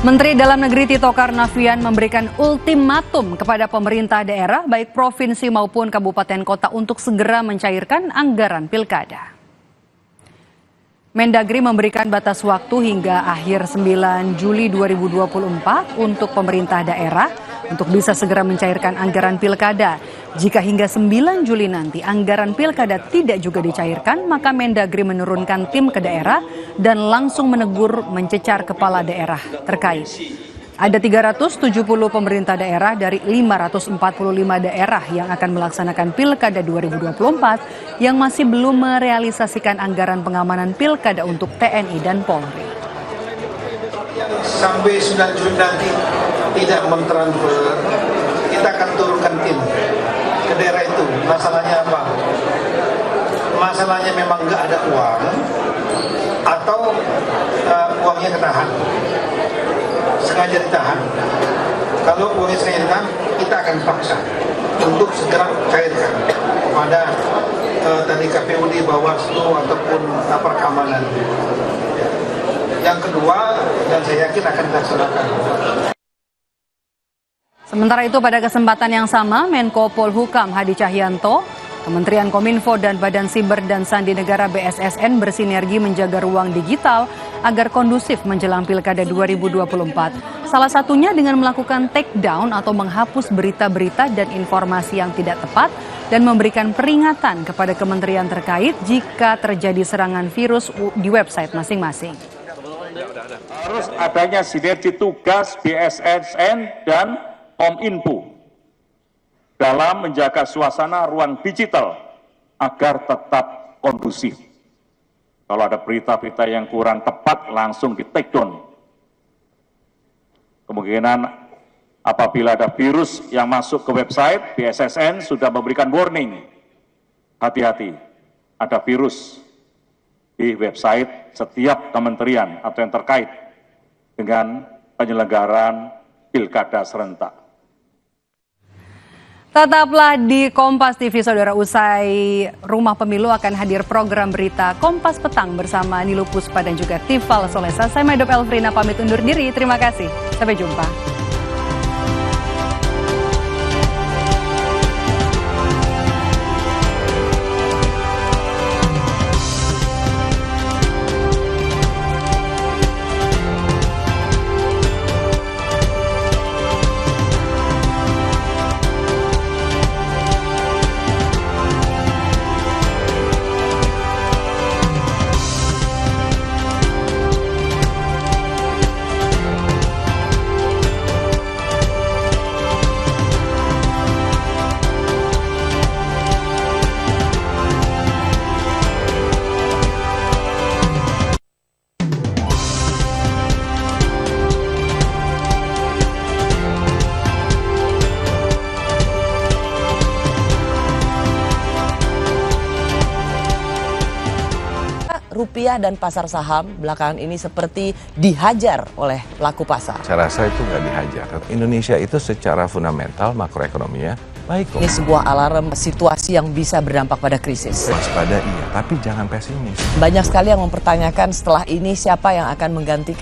Menteri Dalam Negeri Tito Karnavian memberikan ultimatum kepada pemerintah daerah baik provinsi maupun kabupaten kota untuk segera mencairkan anggaran pilkada. Mendagri memberikan batas waktu hingga akhir 9 Juli 2024 untuk pemerintah daerah untuk bisa segera mencairkan anggaran pilkada. Jika hingga 9 Juli nanti anggaran pilkada tidak juga dicairkan, maka Mendagri menurunkan tim ke daerah dan langsung menegur mencecar kepala daerah terkait. Ada 370 pemerintah daerah dari 545 daerah yang akan melaksanakan pilkada 2024 yang masih belum merealisasikan anggaran pengamanan pilkada untuk TNI dan Polri. Sampai 9 Juli nanti tidak mentransfer, kita akan turunkan tim ke daerah itu. Masalahnya apa? Masalahnya memang nggak ada uang atau uangnya ketahan, sengaja ditahan. Kalau uangnya sengaja ditahan, kita akan paksa untuk segera cairkan pada tadi KPUD, Bawaslu ataupun aparat keamanan. Yang kedua, dan saya yakin akan dilaksanakan. Sementara itu pada kesempatan yang sama, Menko Polhukam Hadi Cahyanto, Kementerian Kominfo dan Badan Siber dan Sandi Negara BSSN bersinergi menjaga ruang digital agar kondusif menjelang Pilkada 2024. Salah satunya dengan melakukan take down atau menghapus berita-berita dan informasi yang tidak tepat dan memberikan peringatan kepada kementerian terkait jika terjadi serangan virus di website masing-masing. Harus adanya sinergi tugas BSSN dan Kominfo dalam menjaga suasana ruang digital agar tetap kondusif. Kalau ada berita-berita yang kurang tepat langsung di take down. Kemungkinan apabila ada virus yang masuk ke website, BSSN sudah memberikan warning. Hati-hati, ada virus di website setiap kementerian atau yang terkait dengan penyelenggaraan pilkada serentak. Tetaplah di Kompas TV, saudara. Usai Rumah Pemilu akan hadir program berita Kompas Petang bersama Nilu Puspa dan juga Tifal Solesa. Saya Medop Elfrina pamit undur diri. Terima kasih. Sampai jumpa. Rupiah dan pasar saham belakangan ini seperti dihajar oleh pelaku pasar. Saya rasa itu nggak dihajar. Indonesia itu secara fundamental makroekonominya baik kok. Ini sebuah alarm situasi yang bisa berdampak pada krisis. Waspada iya, tapi jangan pesimis. Banyak sekali yang mempertanyakan setelah ini siapa yang akan menggantikan